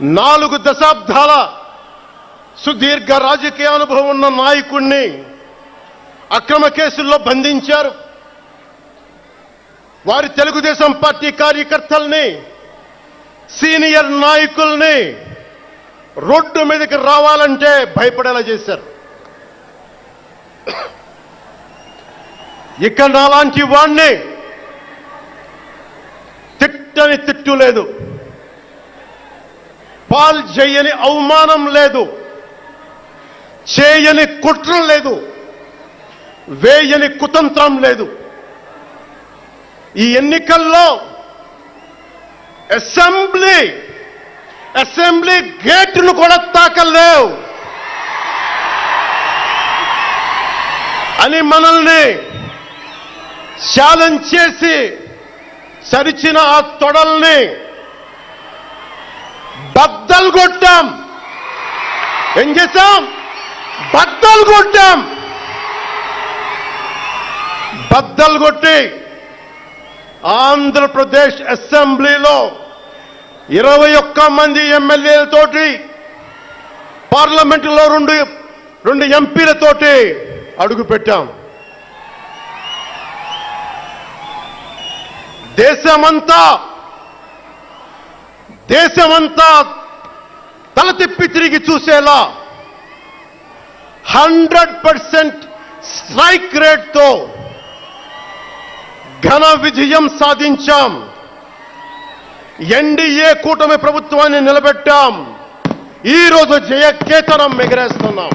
4 దశాబ్దాల సుదీర్ఘ రాజకీయ అనుభవం ఉన్న నాయకుడిని అక్రమ కేసుల్లో బంధించారు. వారి తెలుగుదేశం పార్టీ కార్యకర్తల్ని, సీనియర్ నాయకుల్ని రోడ్డు మీదకి రావాలంటే భయపడేలా చేశారు. ఇక నాలాంటి వాణ్ణి తిట్టని తిట్టు లేదు, పాల్ చేయని అవమానం లేదు, చేయని కుట్ర లేదు, వేయని కుతంత్రం లేదు. ఈ ఎన్నికల్లో అసెంబ్లీ గేటును కూడా తాకలేవు అని మనల్ని ఛాలెంజ్ చేసి సరిచిన ఆ తొడల్ని బద్దలు కొట్టాం. ఏం చేశాం? బద్దలు కొట్టాం. బద్దలు కొట్టి ఆంధ్రప్రదేశ్ అసెంబ్లీలో 21 మంది ఎమ్మెల్యేలతోటి, పార్లమెంటులో 2 ఎంపీలతోటి అడుగు పెట్టాం. దేశమంతా తల తిప్పి తిరిగి చూసేలా 100% స్ట్రైక్ రేట్తో ఘన విజయం సాధించాం. ఎన్డీఏ కూటమి ప్రభుత్వాన్ని నిలబెట్టాం. ఈ రోజు జయకేతనం ఎగరేస్తున్నాం.